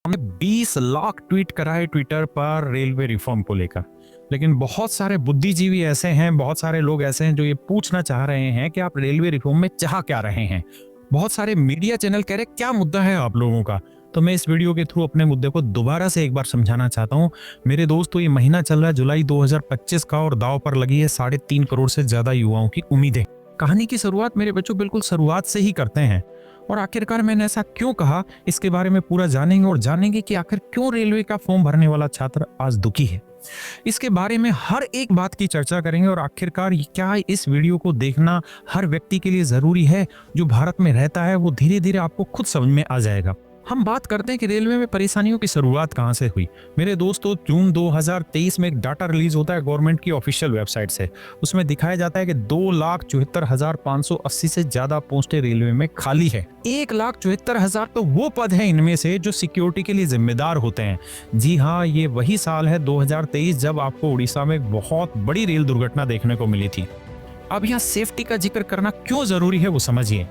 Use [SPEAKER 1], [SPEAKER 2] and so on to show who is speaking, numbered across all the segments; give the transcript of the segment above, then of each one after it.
[SPEAKER 1] हमने 20 लाख ट्वीट कराए ट्विटर पर रेलवे रिफॉर्म को लेकर, लेकिन बहुत सारे बुद्धिजीवी ऐसे हैं, बहुत सारे लोग ऐसे हैं जो ये पूछना चाह रहे हैं कि आप रेलवे रिफॉर्म में चाह क्या रहे हैं। बहुत सारे मीडिया चैनल कह रहे क्या मुद्दा है आप लोगों का। तो मैं इस वीडियो के थ्रू अपने मुद्दे को दोबारा से एक बार समझाना चाहता हूँ। मेरे दोस्तों, ये महीना चल रहा है जुलाई 2025 का और दांव पर लगी है 3.5 करोड़ से ज्यादा युवाओं की उम्मीदें। कहानी की शुरुआत मेरे बच्चों बिल्कुल शुरुआत से ही करते हैं, और आखिरकार मैंने ऐसा क्यों कहा इसके बारे में पूरा जानेंगे और जानेंगे कि आखिर क्यों रेलवे का फॉर्म भरने वाला छात्र आज दुखी है। इसके बारे में हर एक बात की चर्चा करेंगे और आखिरकार क्या इस वीडियो को देखना हर व्यक्ति के लिए जरूरी है जो भारत में रहता है, वो धीरे धीरे आपको खुद समझ में आ जाएगा। हम बात करते हैं कि रेलवे में परेशानियों की शुरुआत कहां से हुई। मेरे दोस्तों, जून 2023 में एक डाटा रिलीज होता है गवर्नमेंट की ऑफिशियल वेबसाइट से। उसमें दिखाया जाता है कि 2,74,580 से ज्यादा पोस्टें रेलवे में खाली है। 1,74,000 तो वो पद है इनमें से जो सिक्योरिटी के लिए जिम्मेदार होते हैं। जी हाँ, ये वही साल है 2023 जब आपको उड़ीसा में एक बहुत बड़ी रेल दुर्घटना देखने को मिली थी। अब यहाँ सेफ्टी का जिक्र करना क्यों जरूरी है वो समझिए।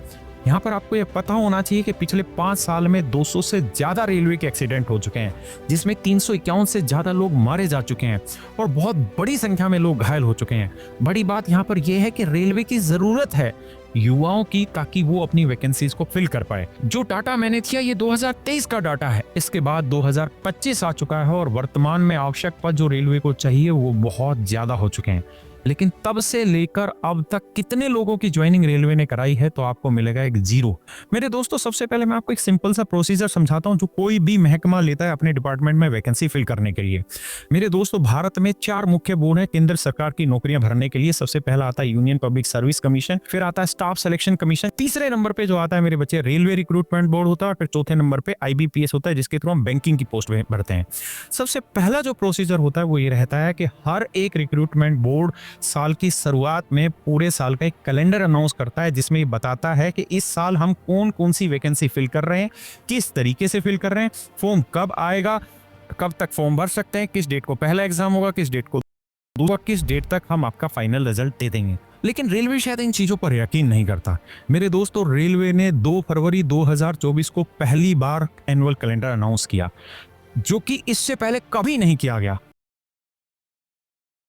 [SPEAKER 1] यहाँ पर आपको ये पता होना चाहिए कि पिछले 5 साल में 200 से ज्यादा रेलवे के एक्सीडेंट हो चुके हैं, जिसमें 351 से ज्यादा लोग मारे जा चुके हैं और बहुत बड़ी संख्या में लोग घायल हो चुके हैं। बड़ी बात यहाँ पर यह है कि रेलवे की जरूरत है युवाओं की, ताकि वो अपनी वैकेंसीज को फिल कर पाए। जो डाटा मैंने दिया ये 2023 का डाटा है। इसके बाद 2025 आ चुका है और वर्तमान में आवश्यक पद जो रेलवे को चाहिए वो बहुत ज्यादा हो चुके हैं। लेकिन तब से लेकर अब तक कितने लोगों की ज्वाइनिंग रेलवे ने कराई है, तो आपको मिलेगा एक 0। मेरे दोस्तों, सबसे पहले मैं आपको एक सिंपल सा प्रोसीजर समझाता हूं जो कोई भी महकमा लेता है अपने डिपार्टमेंट में वैकेंसी फिल करने के लिए। मेरे दोस्तों, भारत में 4 मुख्य बोर्ड है केंद्र सरकार की नौकरियां भरने के लिए। सबसे पहला आता है यूनियन पब्लिक सर्विस कमीशन, फिर आता है स्टाफ सिलेक्शन कमीशन, तीसरे नंबर पे जो आता है मेरे बच्चे रेलवे रिक्रूटमेंट बोर्ड होता है, और फिर चौथे नंबर पे IBPS होता है जिसके थ्रू हम बैंकिंग की पोस्ट भरते हैं। सबसे पहला जो प्रोसीजर होता है वो ये रहता है कि हर एक रिक्रूटमेंट बोर्ड साल की शुरुआत में पूरे साल का एक कैलेंडर अनाउंस करता है जिसमें ये बताता है कि इस साल हम कौन कौन सी वैकेंसी फिल कर रहे हैं, किस तरीके से फिल कर रहे हैं, फॉर्म कब आएगा, कब तक फॉर्म भर सकते हैं, किस डेट को पहला एग्जाम होगा, किस डेट को दूसरा, किस डेट तक हम आपका फाइनल रिजल्ट दे देंगे। लेकिन रेलवे शायद इन चीजों पर यकीन नहीं करता। मेरे दोस्तों, रेलवे ने 2 फरवरी 2024 को पहली बार एनुअल कैलेंडर अनाउंस किया, जो कि इससे पहले कभी नहीं किया गया।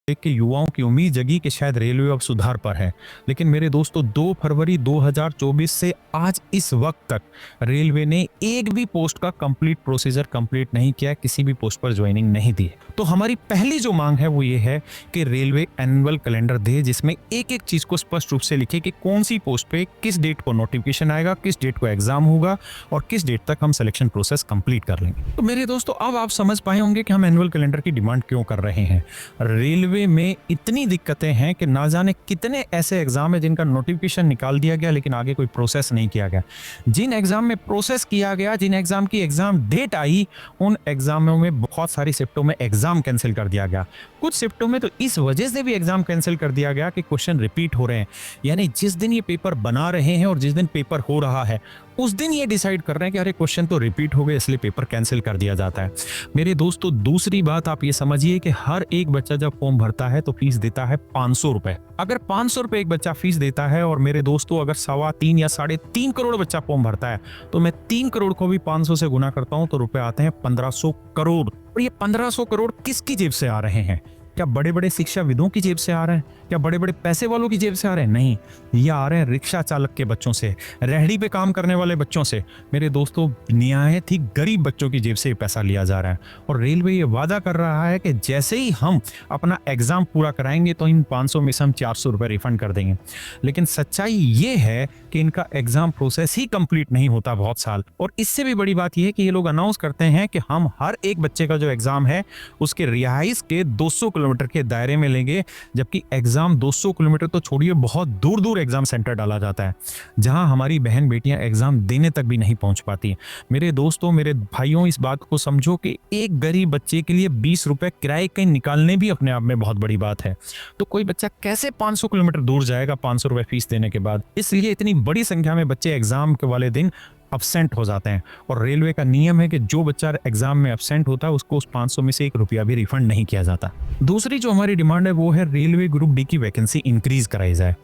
[SPEAKER 1] कि युवाओं की उम्मीद जगी कि शायद रेलवे अब सुधार पर है। लेकिन मेरे दोस्तों, 2 फरवरी 2024 से आज इस वक्त तक रेलवे ने एक भी पोस्ट का कंप्लीट प्रोसीजर कंप्लीट नहीं किया, किसी भी पोस्ट पर ज्वाइनिंग नहीं दी। तो हमारी पहली जो मांग है वो ये है कि रेलवे एनुअल कैलेंडर दे जिसमें एक एक चीज को स्पष्ट रूप से लिखे कि कौन सी पोस्ट पे किस डेट को नोटिफिकेशन आएगा, किस डेट को एग्जाम होगा और किस डेट तक हम सिलेक्शन प्रोसेस कंप्लीट कर लेंगे। तो मेरे दोस्तों, अब आप समझ पाए होंगे कि हम एनुअल कैलेंडर की डिमांड क्यों कर रहे हैं। रेलवे में इतनी दिक्कतें हैं कि ना जाने कितने ऐसे एग्जाम है जिनका नोटिफिकेशन निकाल दिया गया लेकिन आगे कोई प्रोसेस नहीं किया गया। जिन एग्जाम में प्रोसेस किया गया, जिन एग्जाम की एग्जाम डेट आई, उन एग्जामों में बहुत सारी शिफ्टों में एग्जाम कैंसिल कर दिया गया। कुछ शिफ्टों में तो इस वजह से भी एग्जाम कैंसिल कर दिया गया कि क्वेश्चन रिपीट हो रहे हैं। यानी जिस दिन ये पेपर बना रहे हैं और जिस दिन पेपर हो रहा है उस दिन ये डिसाइड कर रहे हैं कि अरे क्वेश्चन तो रिपीट हो गए, इसलिए पेपर कैंसिल कर दिया जाता है। मेरे दोस्तों, दूसरी बात आप ये समझिए कि हर एक बच्चा जब फॉर्म भरता है तो फीस देता है 500 रुपए। अगर 500 रुपए एक बच्चा फीस देता है और मेरे दोस्तों अगर 3.25 या 3.5 करोड़ बच्चा फॉर्म भरता है तो मैं 3 करोड़ को भी 500 से गुना करता हूं तो रुपए आते हैं 1500 करोड़। और ये 1500 करोड़ किसकी जेब से आ रहे हैं? क्या बड़े बड़े शिक्षाविदों की जेब से आ रहे हैं? क्या बड़े बड़े पैसे वालों की जेब से आ रहे हैं? नहीं, ये आ रहे हैं रिक्शा चालक के बच्चों से, रेहड़ी पे काम करने वाले बच्चों से। मेरे दोस्तों, निहायत ही गरीब बच्चों की जेब से ये पैसा लिया जा रहा है। और रेलवे ये वादा कर रहा है कि जैसे ही हम अपना एग्जाम पूरा कराएंगे तो इन 500 में से हम 400 रुपए रिफंड कर देंगे। लेकिन सच्चाई ये है कि इनका एग्जाम प्रोसेस ही कंप्लीट नहीं होता बहुत साल। और इससे भी बड़ी बात यह है कि ये लोग अनाउंस करते हैं कि हम हर एक बच्चे का जो एग्जाम है उसके रिहाइश के 200 किलोमीटर के दायरे में लेंगे, जबकि एग्जाम 200 किलोमीटर तो छोड़िए, बहुत दूर दूर एग्जाम सेंटर डाला जाता है जहां हमारी बहन बेटियां एग्जाम देने तक भी नहीं पहुंच पाती। मेरे दोस्तों, मेरे भाइयों, इस बात को समझो कि एक गरीब बच्चे के लिए 20 रुपए किराए कहीं निकालने भी अपने आप में बहुत बड़ी बात है। तो कोई बच्चा कैसे 500 किलोमीटर दूर जाएगा 500 रुपए फीस देने के बाद? इसलिए इतनी बड़ी संख्या में बच्चे एग्जाम के वाले दिन अब्सेंट हो जाते हैं। और रेलवे का नियम है कि जो बच्चा एग्जाम में अब्सेंट होता है उसको उस 500 में से 1 रुपया भी रिफंड नहीं किया जाता। दूसरी जो हमारी डिमांड है वो है रेलवे ग्रुप डी की वैकेंसी इंक्रीज कराई जाए।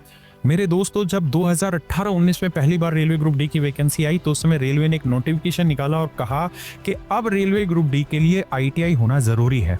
[SPEAKER 1] मेरे दोस्तों, जब 2018-19 में पहली बार रेलवे ग्रुप डी की वैकेंसी आई तो उस समय रेलवे ने एक नोटिफिकेशन निकाला और कहा कि अब रेलवे ग्रुप डी के लिए आईटीआई होना जरूरी है।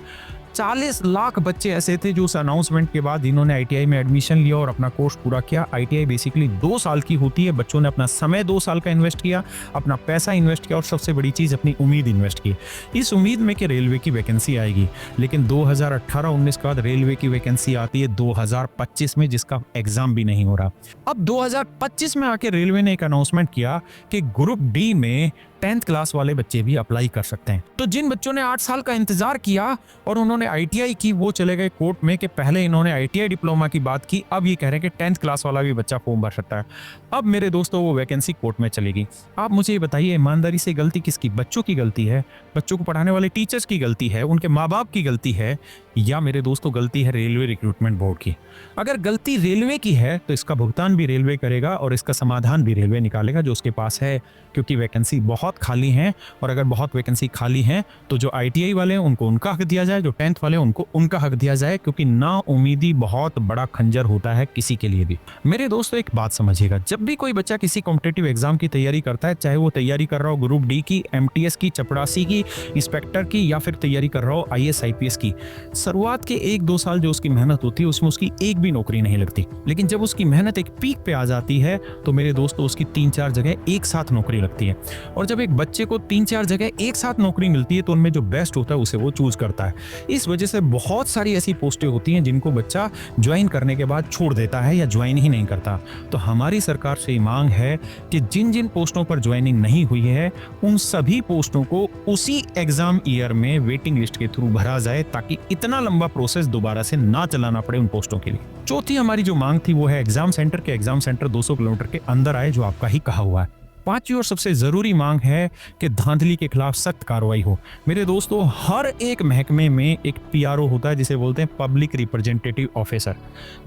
[SPEAKER 1] 40 लाख बच्चे ऐसे थे जो उस अनाउंसमेंट के बाद इन्होंने आईटीआई में एडमिशन लिया और अपना कोर्स पूरा किया। आईटीआई बेसिकली 2 साल की होती है। बच्चों ने अपना समय 2 साल का इन्वेस्ट किया, अपना पैसा इन्वेस्ट किया और सबसे बड़ी चीज अपनी उम्मीद इन्वेस्ट की, इस उम्मीद में कि रेलवे की वैकेंसी आएगी। लेकिन 2018-19 के बाद रेलवे की वैकेंसी आती है 2025 में, जिसका एग्जाम भी नहीं हो रहा। अब 2025 में आके रेलवे ने एक अनाउंसमेंट किया कि ग्रुप डी में 10th क्लास वाले बच्चे भी अप्लाई कर सकते हैं। तो जिन बच्चों ने 8 साल का इंतजार किया और उन्होंने आईटीआई की, वो चले गए कोर्ट में कि पहले इन्होंने आईटीआई डिप्लोमा की बात की, अब ये कह रहे हैं कि 10th क्लास वाला भी बच्चा फॉर्म भर सकता है। अब मेरे दोस्तों, वो वैकेंसी कोर्ट में चलेगी। आप मुझे ये बताइए, ईमानदारी से गलती किसकी? बच्चों की गलती है, बच्चों को पढ़ाने वाले टीचर्स की गलती है, उनके माँ बाप की गलती है, या मेरे दोस्तों गलती है रेलवे रिक्रूटमेंट बोर्ड की? अगर गलती रेलवे की है तो इसका भुगतान भी रेलवे करेगा और इसका समाधान भी रेलवे निकालेगा जो उसके पास है, क्योंकि वैकेंसी बहुत खाली हैं। और अगर बहुत वैकेंसी खाली हैं तो जो आईटीआई वाले हैं उनको उनका हक दिया जाए, जो 10th वाले हैं उनको उनका हक दिया जाए, क्योंकि ना उम्मीदी बहुत बड़ा खंजर होता है किसी के लिए भी। मेरे दोस्तों, एक बात समझिएगा, जब भी कोई बच्चा किसी कॉम्पिटिटिव एग्जाम की तैयारी करता है, चाहे वो तैयारी कर रहा हो ग्रुप डी की, एमटीएस की, चपरासी की, इंस्पेक्टर की, या फिर तैयारी कर रहा हो आईएएस आईपीएस की, शुरुआत के 1-2 साल जो उसकी मेहनत होती है उसमें उसकी एक भी नौकरी नहीं लगती। लेकिन जब उसकी मेहनत एक पीक पे आ जाती है तो मेरे दोस्तों उसकी 3-4 जगह एक साथ नौकरी लगती है। और जब एक बच्चे को 3-4 जगह एक साथ नौकरी मिलती है तो उनमें जो बेस्ट होता है उसे वो चूज करता है। इस वजह से बहुत सारी ऐसी पोस्टें होती हैं जिनको बच्चा ज्वाइन करने के बाद छोड़ देता है या ज्वाइन ही नहीं करता। तो हमारी सरकार से मांग है कि जिन जिन पोस्टों पर ज्वाइनिंग नहीं हुई है उन सभी पोस्टों को उसी एग्जाम ईयर में वेटिंग लिस्ट के थ्रू भरा जाए, ताकि इतना लंबा प्रोसेस दोबारा से ना चलाना पड़े उन पोस्टों के लिए। चौथी हमारी जो मांग थी वो है एग्जाम सेंटर 200 किलोमीटर के अंदर आए, जो आपका ही कहा हुआ है। पांचवी और सबसे जरूरी मांग है कि धांधली के खिलाफ सख्त कार्रवाई हो। मेरे दोस्तों, हर एक महकमे में एक पीआरओ होता है जिसे बोलते हैं पब्लिक रिप्रेजेंटेटिव ऑफिसर,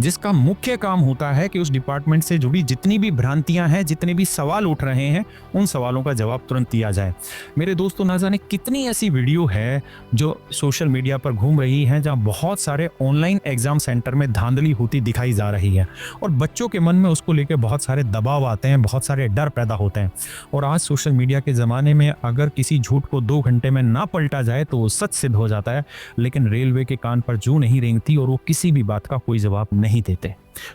[SPEAKER 1] जिसका मुख्य काम होता है कि उस डिपार्टमेंट से जुड़ी जितनी भी भ्रांतियां हैं, जितने भी सवाल उठ रहे हैं, उन सवालों का जवाब तुरंत दिया जाए। मेरे दोस्तों, ना जाने कितनी ऐसी वीडियो है जो सोशल मीडिया पर घूम रही है जहां बहुत सारे ऑनलाइन एग्जाम सेंटर में धांधली होती दिखाई जा रही है और बच्चों के मन में उसको लेकर बहुत सारे दबाव आते हैं, बहुत सारे डर पैदा होते हैं। और आज सोशल मीडिया के ज़माने में अगर किसी झूठ को 2 घंटे में ना पलटा जाए तो वो सच सिद्ध हो जाता है। लेकिन रेलवे के कान पर जूं नहीं रेंगती और वो किसी भी बात का कोई जवाब नहीं देते।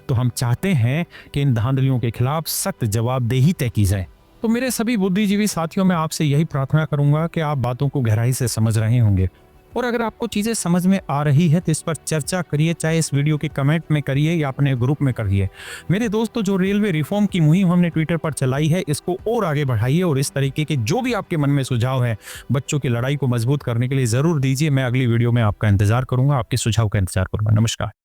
[SPEAKER 1] तो हम चाहते हैं कि इन धांधलियों के खिलाफ सख्त जवाबदेही तय की जाए। तो मेरे सभी बुद्धिजीवी साथियों, मैं आपसे यही प्रार्थना करूंगा कि आप बातों को गहराई से समझ रहे होंगे और अगर आपको चीज़ें समझ में आ रही है तो इस पर चर्चा करिए, चाहे इस वीडियो के कमेंट में करिए या अपने ग्रुप में करिए। मेरे दोस्तों, जो रेलवे रिफॉर्म की मुहिम हमने ट्विटर पर चलाई है, इसको और आगे बढ़ाइए और इस तरीके के जो भी आपके मन में सुझाव है बच्चों की लड़ाई को मजबूत करने के लिए ज़रूर दीजिए। मैं अगली वीडियो में आपका इंतजार करूंगा, आपके सुझाव का इंतजार करूंगा। नमस्कार।